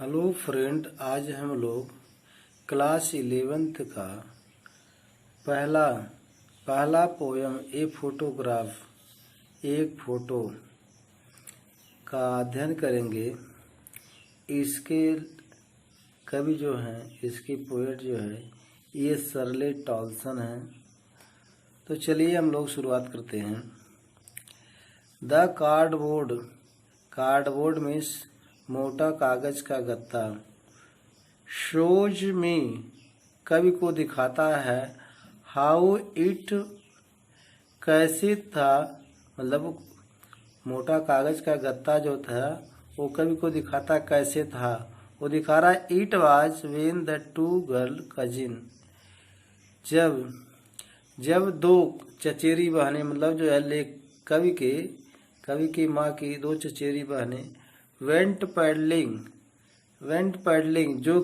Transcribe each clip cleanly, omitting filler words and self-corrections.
Hello friend, आज हम लोग क्लास 11th का पहला पहला पोयम ए फोटोग्राफ एक फोटो का अध्ययन करेंगे। इसके कवि जो हैं, इसकी पोएट जो है ये शर्ले टॉल्सन हैं। तो चलिए हम लोग शुरुआत करते हैं। द कार्डबोर्ड मीन्स मोटा कागज का गत्ता। शोज में कवि को दिखाता है हाउ इट कैसे था, मतलब मोटा कागज का गत्ता जो था वो कवि को दिखाता कैसे था। वो दिखा रहा है it was when the two girl cousin, जब दो चचेरी बहनें, मतलब जो है कवि की माँ की दो चचेरी बहनें वेंट पैडलिंग जो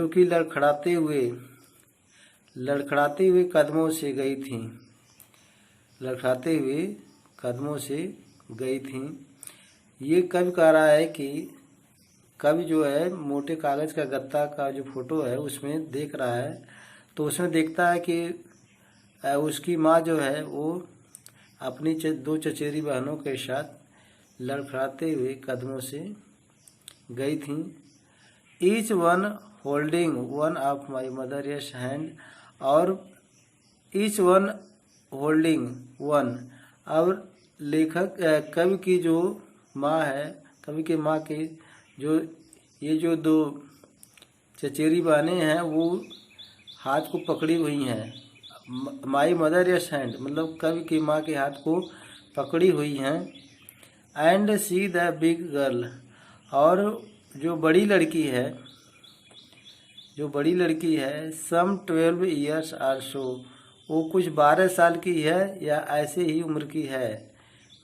कि लड़खड़ाते हुए कदमों से गई थीं। ये कवि कह रहा है कि कवि जो है मोटे कागज का गत्ता का जो फोटो है उसमें देख रहा है, तो उसमें देखता है कि उसकी माँ जो है वो अपनी दो चचेरी बहनों के साथ लड़खड़ाते हुए कदमों से गई थीं। Each one holding one of my mother yes hand, और ईच वन होल्डिंग वन। और लेखक कवि की जो माँ है, कवि के माँ के जो दो चचेरी बहनें हैं वो हाथ को पकड़ी हुई हैं। माई मदर यस हैंड मतलब कवि की माँ के हाथ को पकड़ी हुई हैं। And see the big girl, और जो बड़ी लड़की है सम 12 ईयर्स आर सो, वो कुछ 12 साल की है या ऐसे ही उम्र की है,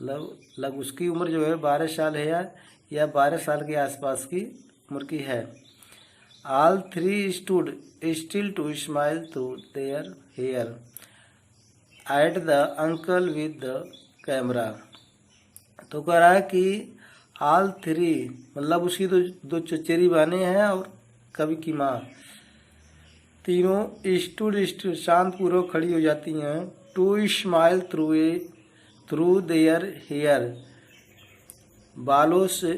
मतलब उसकी उम्र जो है 12 साल है या 12 साल के आसपास की उम्र की है। All three stood still to smile through their hair at the uncle with the camera. तो कह रहा है कि ऑल थ्री मतलब उसकी दो चचेरी बहनें हैं और कवि की माँ, तीनों स्टूड शांत पूर्वक खड़ी हो जाती हैं। To smile through their hair, बालों से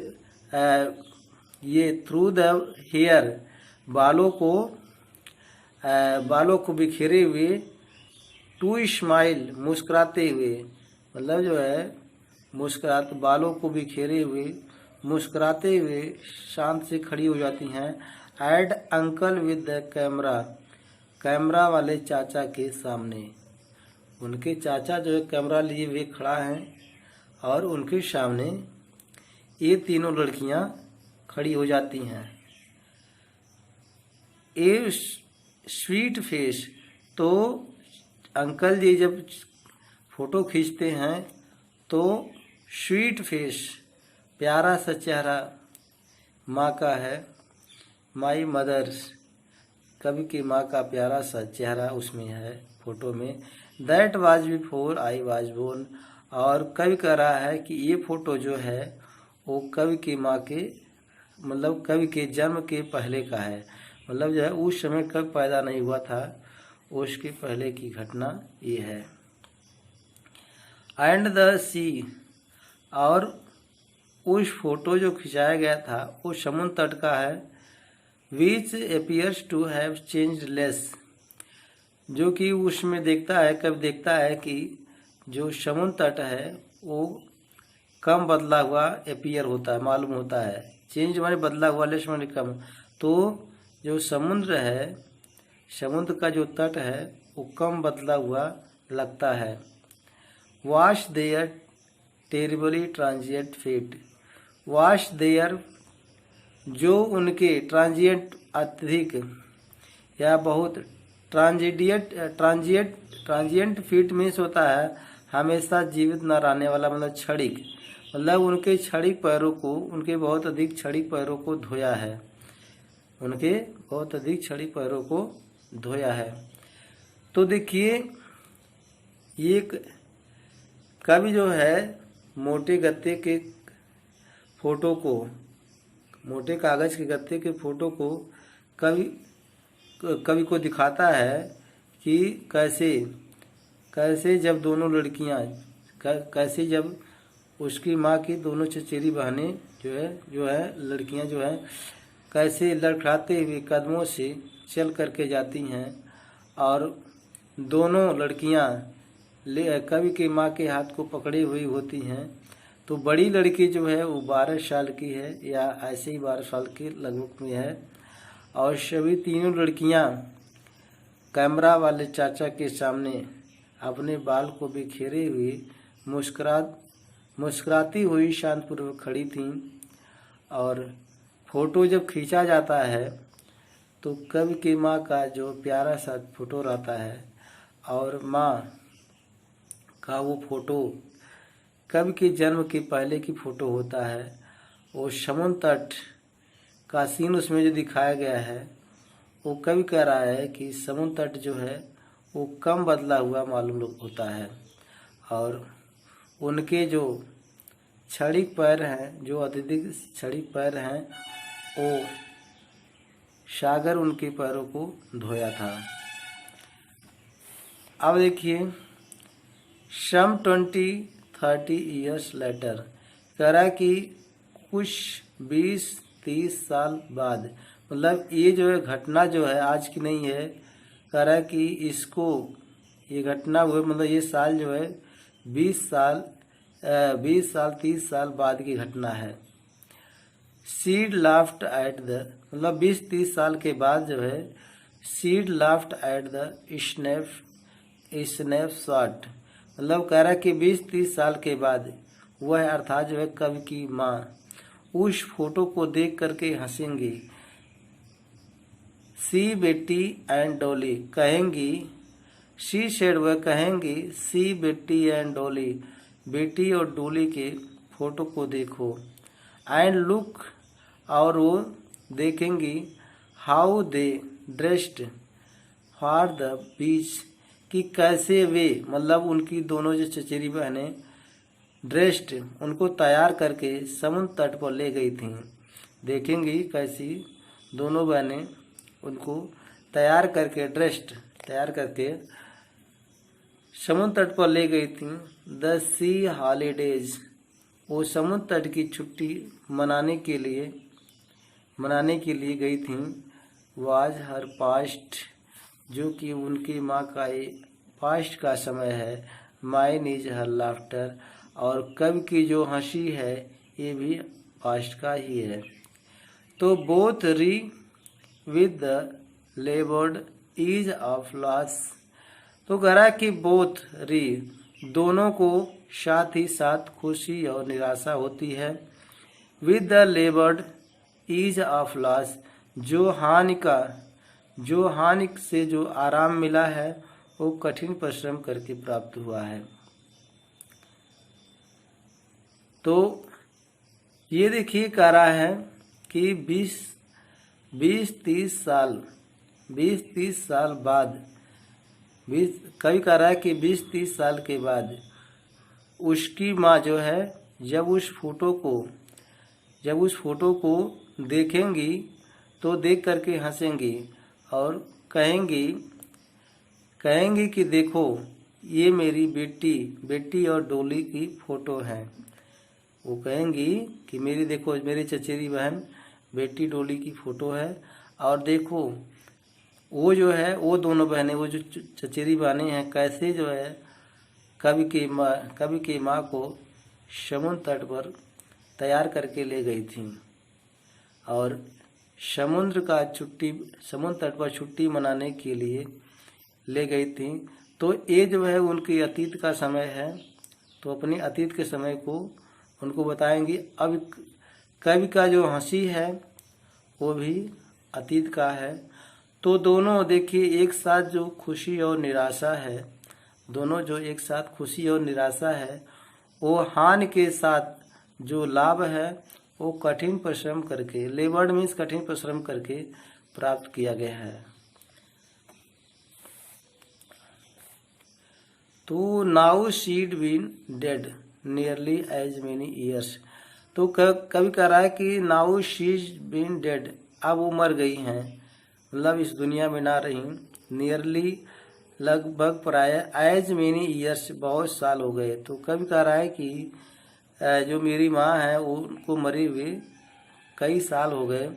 ये थ्रू द हेयर बालों को बिखेरे हुए। टू स्माइल मुस्कुराते हुए, मतलब जो है बालों को बिखेरे हुए मुस्कुराते हुए शांत से खड़ी हो जाती हैं। At uncle with the camera वाले चाचा के सामने, उनके चाचा जो है कैमरा लिए हुए खड़ा हैं और उनके सामने ये तीनों लड़कियां खड़ी हो जाती हैं। ए स्वीट फेस, तो अंकल जी जब फोटो खींचते हैं तो स्वीट फेस प्यारा सा चेहरा माँ का है। माई मदर्स कवि की माँ का प्यारा सा चेहरा उसमें है फोटो में। That was before I was born, और कवि कह रहा है कि ये फोटो जो है वो कवि की माँ के मतलब कवि के जन्म के पहले का है, मतलब जो है उस समय कवि पैदा नहीं हुआ था, उसके पहले की घटना ये है। एंड द सी, और उस फोटो जो खिंचाया गया था वो समुद्र तट का है। Which appears to have changed less, जो कि उसमें कब देखता है कि जो समुद्र तट है वो कम बदला हुआ अपीयर होता है, मालूम होता है। चेंज माने बदला हुआ, लेस माने कम। तो जो समुद्र है, समुद्र का जो तट है वो कम बदला हुआ लगता है। Was their terribly transient feet, was their जो उनके ट्रांजिएंट अत्यधिक या बहुत, ट्रांजिएंट फीट मीन्स होता है हमेशा जीवित न रहने वाला, मतलब क्षणिक, मतलब उनके क्षणिक पैरों को, उनके बहुत अधिक क्षणिक पैरों को धोया है, तो देखिए ये कवि जो है मोटे गत्ते के फोटो को मोटे कागज के गत्ते के फोटो को कवि कवि को दिखाता है कि कैसे कैसे जब दोनों लड़कियां कैसे जब उसकी माँ की दोनों चचेरी बहनें जो है लड़कियां जो है कैसे लड़खड़ाते हुए कदमों से चल करके जाती हैं और दोनों लड़कियां कवि के माँ के हाथ को पकड़े हुई होती हैं। तो बड़ी लड़की जो है वो 12 साल की है या ऐसे ही 12 साल के लगभग में है और सभी तीनों लड़कियां कैमरा वाले चाचा के सामने अपने बाल को बिखेरे हुए मुस्कुराती हुई शांतपूर्वक खड़ी थीं। और फोटो जब खींचा जाता है तो कवि की माँ का जो प्यारा सा फोटो रहता है और माँ का वो फोटो कवि के जन्म के पहले की फोटो होता है। वो समुद्र तट का सीन उसमें जो दिखाया गया है वो कवि कह रहा है कि समुद्र तट जो है वो कम बदला हुआ मालूम होता है और उनके जो क्षणिक पैर हैं, जो अत्यधिक क्षणिक पैर हैं, वो सागर उनके पैरों को धोया था। अब देखिए सम 20-30 ईयर्स लेटर कह रहा है कि कुछ 20-30 साल बाद, मतलब ये जो है घटना जो है आज की नहीं है, कह रहा है कि इसको ये घटना हुए मतलब ये साल जो है 20 साल 30 साल बाद की घटना है। सीड लाफ्ट एट द, मतलब 20-30 साल के बाद जो है seed laughed at the snapshot, मतलब कह रहा है कि 20-30 साल के बाद वह अर्थात जो है कवि की माँ उस फोटो को देख करके हंसेंगी। सी बेटी एंड डॉली कहेंगी, शी शेड वह कहेंगी, सी बेटी एंड डॉली बेटी और डॉली के फोटो को देखो। एंड लुक और वो देखेंगी, how they dressed for the beach कि कैसे वे, मतलब उनकी दोनों जो चचेरी बहनें ड्रेस्ड उनको तैयार करके समुद्र तट पर ले गई थीं। देखेंगी कैसी दोनों बहनें उनको तैयार करके ड्रेस्ड तैयार करके समुद्र तट पर ले गई थीं। द सी हॉलीडेज, वो समुद्र तट की छुट्टी मनाने के लिए गई थीं। वाज हर पास्ट, जो कि उनकी माँ का पास्ट का समय है। माइन इज हर लाफ्टर, और कवि की जो हंसी है ये भी पास्ट का ही है। तो बोथ री with the लेबर्ड is of loss, तो कह रहा है कि बोथ री दोनों को साथ ही साथ खुशी और निराशा होती है। With the लेबर्ड is of loss, जो हानि से जो आराम मिला है वो कठिन परिश्रम करके प्राप्त हुआ है। तो ये देखिए कह रहा है कि 20-30 साल बाद, कवि कह रहा है कि 20-30 साल के बाद उसकी माँ जो है जब उस फोटो को देखेंगी तो देख करके हंसेंगी और कहेंगी कि देखो ये मेरी बेटी और डोली की फोटो है। वो कहेंगी कि देखो मेरी चचेरी बहन बेटी डोली की फोटो है और देखो वो जो है वो दोनों बहनें, वो जो चचेरी बहनें हैं कैसे जो है कवि की माँ को समुद्र तट पर तैयार करके ले गई थी और समुद्र तट पर छुट्टी मनाने के लिए ले गई थी। तो ये जो है उनकी अतीत का समय है, तो अपने अतीत के समय को उनको बताएंगी। अब कवि का जो हंसी है वो भी अतीत का है। तो दोनों देखिए एक साथ जो खुशी और निराशा है, दोनों जो एक साथ खुशी और निराशा है, वो हानि के साथ जो लाभ है वो कठिन परिश्रम करके, लेबर्ड मीन्स कठिन परिश्रम करके प्राप्त किया गया है। तो now she'd been dead nearly as many years, तो कवि कह रहा है कि now she is been dead, अब वो मर गई हैं, मतलब इस दुनिया में ना रही। नियरली, लगभग, प्राय, एज मेनी ईयर्स, बहुत साल हो गए। तो कवि कह रहा है कि जो मेरी माँ है वो उनको मरे हुए कई साल हो गए।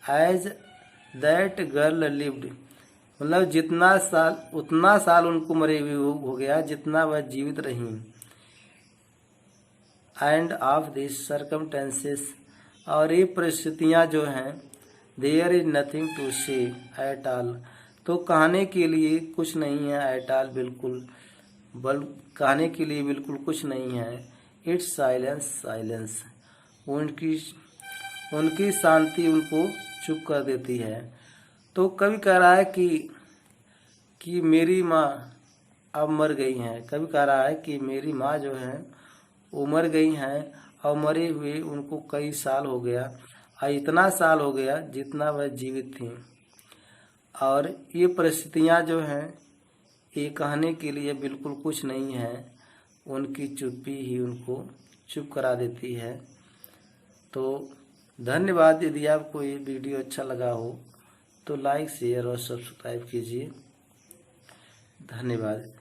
एज दैट गर्ल लिव्ड, मतलब जितना साल उतना साल उनको मरे हुए हो गया जितना वह जीवित रही। एंड ऑफ दिस सर्कमटेंसेस, और ये परिस्थितियाँ जो हैं, देयर इज नथिंग टू से एट ऑल, तो कहने के लिए कुछ नहीं है। एट ऑल, बिल्कुल, कहने के लिए बिल्कुल कुछ नहीं है। इट्स साइलेंस, साइलेंस, उनकी शांति उनको चुप कर देती है। तो कवि कह रहा है कि मेरी माँ अब मर गई हैं। कवि कह रहा है कि मेरी माँ जो है वो मर गई हैं, और मरे हुए उनको कई साल हो गया, और इतना साल हो गया जितना वह जीवित थी। और ये परिस्थितियाँ जो हैं ये कहने के लिए बिल्कुल कुछ नहीं है, उनकी चुप्पी ही उनको चुप करा देती है। तो धन्यवाद। यदि आपको ये वीडियो अच्छा लगा हो तो लाइक, शेयर और सब्सक्राइब कीजिए। धन्यवाद।